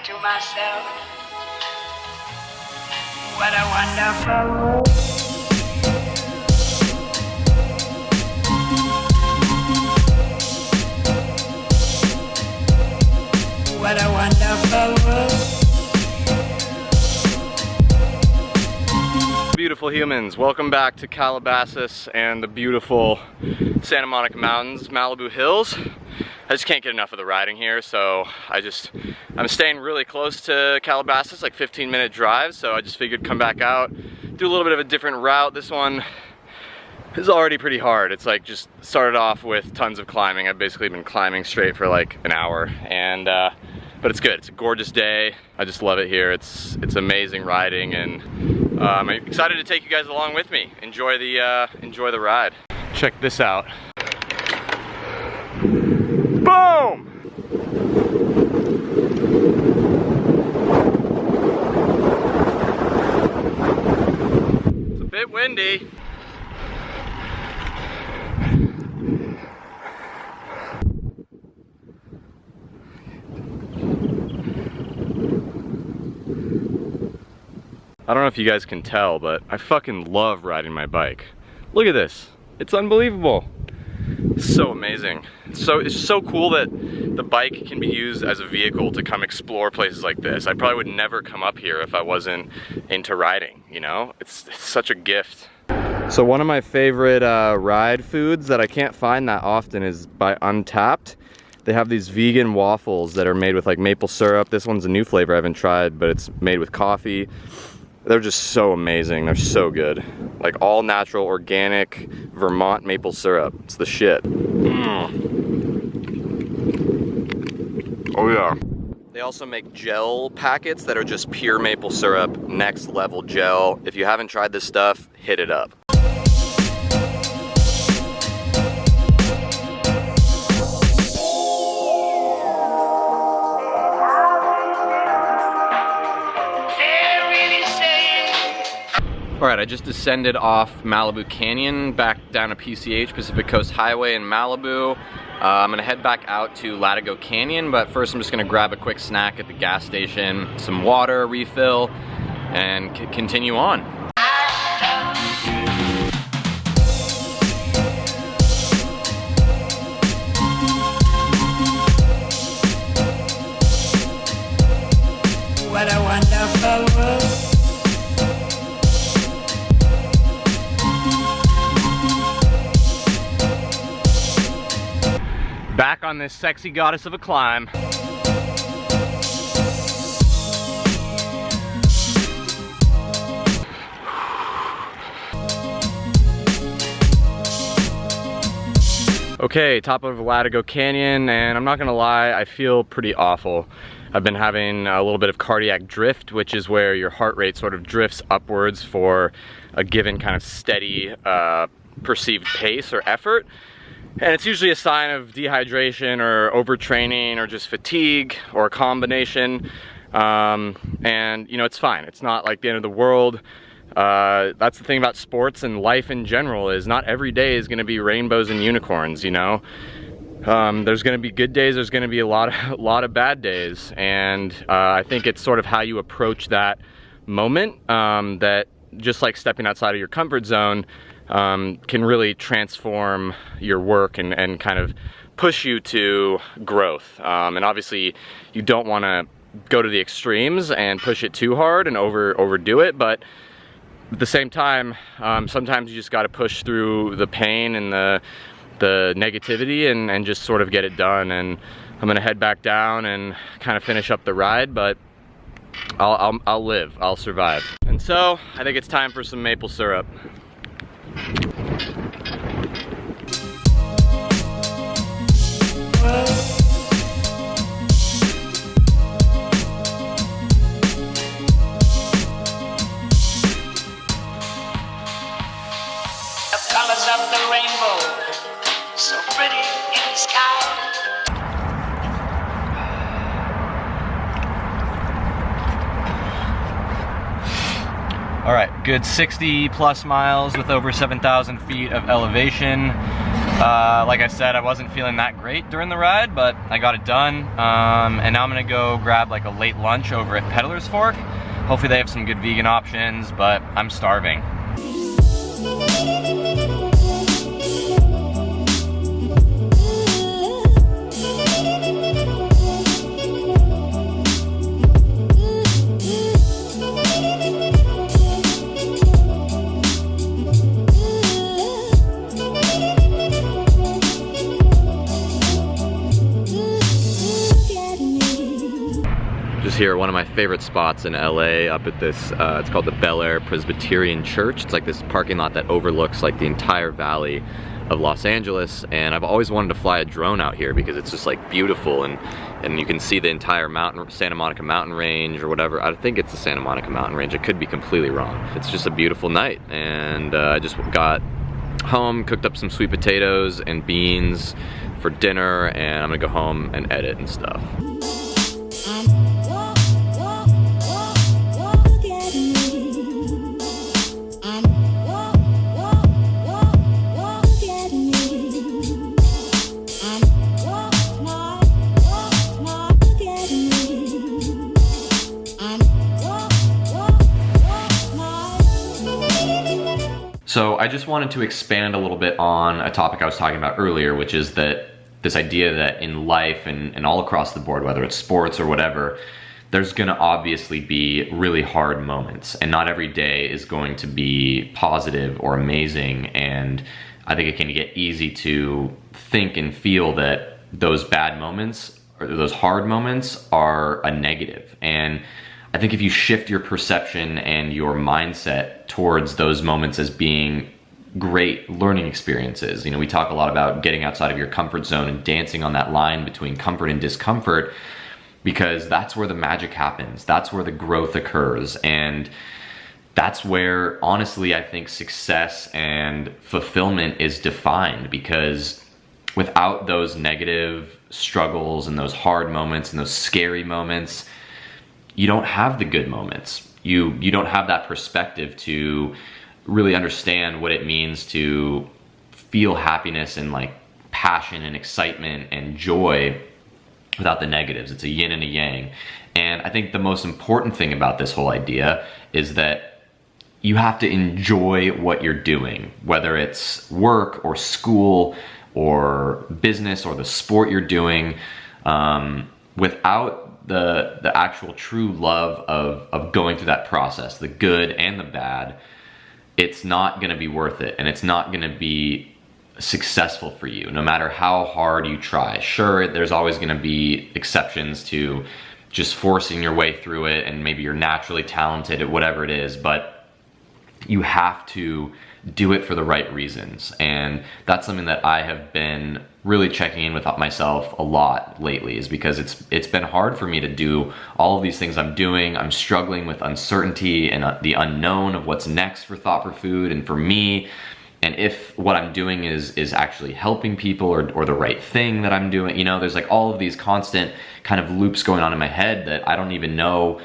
to myself, what a wonderful world. What a wonderful world. Beautiful humans, welcome back to Calabasas and the beautiful Santa Monica Mountains, Malibu Hills. I just can't get enough of the riding here, so I'm staying really close to Calabasas, like 15-minute drive, so I just figured come back out, do a little bit of a different route. This one is already pretty hard. It's like just started off with tons of climbing. I've basically been climbing straight for like an hour, and but it's good. It's a gorgeous day. I just love it here. It's amazing riding, and I'm excited to take you guys along with me. Enjoy the ride. Check this out. Boom! It's a bit windy. I don't know if you guys can tell, but I fucking love riding my bike. Look at this. It's unbelievable. It's so amazing. It's so cool that the bike can be used as a vehicle to come explore places like this. I probably would never come up here if I wasn't into riding, you know? It's such a gift. So one of my favorite ride foods that I can't find that often is by Untapped. They have these vegan waffles that are made with like maple syrup. This one's a new flavor I haven't tried, but it's made with coffee. They're just so amazing. They're so good. Like all natural, organic Vermont maple syrup. It's the shit. Oh yeah. They also make gel packets that are just pure maple syrup, next level gel. If you haven't tried this stuff, hit it up. All right, I just descended off Malibu Canyon back down to PCH, Pacific Coast Highway in Malibu. I'm gonna head back out to Latigo Canyon, but first I'm just gonna grab a quick snack at the gas station, some water, refill, and continue on. What a wonderful world. Back on this sexy goddess of a climb. Okay, top of Latigo Canyon, and I'm not gonna lie, I feel pretty awful. I've been having a little bit of cardiac drift, which is where your heart rate sort of drifts upwards for a given kind of steady perceived pace or effort. And it's usually a sign of dehydration or overtraining or just fatigue or a combination. And you know, it's fine. It's not like the end of the world. That's the thing about sports and life in general, is not every day is gonna be rainbows and unicorns, you know? There's gonna be good days, there's gonna be a lot of bad days. And I think it's sort of how you approach that moment, that just like stepping outside of your comfort zone, can really transform your work and kind of push you to growth. And obviously you don't want to go to the extremes and push it too hard and overdo it, but at the same time, sometimes you just got to push through the pain and the negativity and just sort of get it done. And I'm gonna head back down and kind of finish up the ride, but I'll live, I'll survive. And so I think it's time for some maple syrup. The colors of the rainbow, so pretty in the sky. All right, good 60 plus miles with over 7,000 feet of elevation. Like I said, I wasn't feeling that great during the ride, but I got it done. And now I'm gonna go grab like a late lunch over at Peddler's Fork. Hopefully they have some good vegan options, but I'm starving. Here, one of my favorite spots in LA, up at this, it's called the Bel Air Presbyterian Church. It's like this parking lot that overlooks like the entire valley of Los Angeles, and I've always wanted to fly a drone out here because it's just like beautiful, and you can see the entire Santa Monica mountain range or whatever. I think it's the Santa Monica mountain range. I could be completely wrong. It's just a beautiful night, and I just got home, cooked up some sweet potatoes and beans for dinner, and I'm gonna go home and edit and stuff. So I just wanted to expand a little bit on a topic I was talking about earlier, which is that this idea that in life and all across the board, whether it's sports or whatever, there's gonna obviously be really hard moments, and not every day is going to be positive or amazing. And I think it can get easy to think and feel that those bad moments or those hard moments are a negative. And I think if you shift your perception and your mindset towards those moments as being great learning experiences, you know, we talk a lot about getting outside of your comfort zone and dancing on that line between comfort and discomfort, because that's where the magic happens. That's where the growth occurs. And that's where, honestly, I think success and fulfillment is defined, because without those negative struggles and those hard moments and those scary moments, you don't have the good moments. You don't have that perspective to really understand what it means to feel happiness and like passion and excitement and joy without the negatives. It's a yin and a yang. And I think the most important thing about this whole idea is that you have to enjoy what you're doing, whether it's work or school or business or the sport you're doing. Without the actual true love of going through that process, the good and the bad, it's not gonna be worth it, and it's not gonna be successful for you, no matter how hard you try. Sure, there's always gonna be exceptions to just forcing your way through it, and maybe you're naturally talented at whatever it is, but you have to do it for the right reasons. And that's something that I have been really checking in with myself a lot lately, is because it's been hard for me to do all of these things I'm doing. I'm struggling with uncertainty and the unknown of what's next for Thought for Food and for me, and if what I'm doing is actually helping people or the right thing that I'm doing. You know, there's like all of these constant kind of loops going on in my head that I don't even know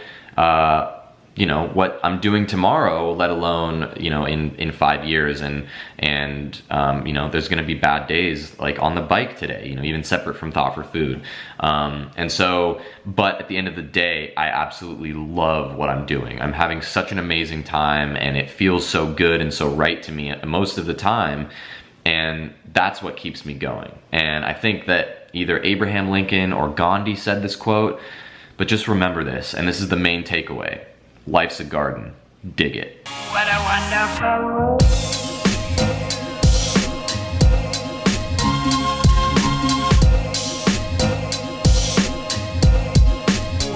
you know, what I'm doing tomorrow, let alone, you know, in 5 years. And you know, there's gonna be bad days, like on the bike today, you know, even separate from Thought for Food. And so, but at the end of the day, I absolutely love what I'm doing. I'm having such an amazing time, and it feels so good and so right to me most of the time. And that's what keeps me going. And I think that either Abraham Lincoln or Gandhi said this quote, but just remember this, and this is the main takeaway: life's a garden, dig it. What a wonderful world.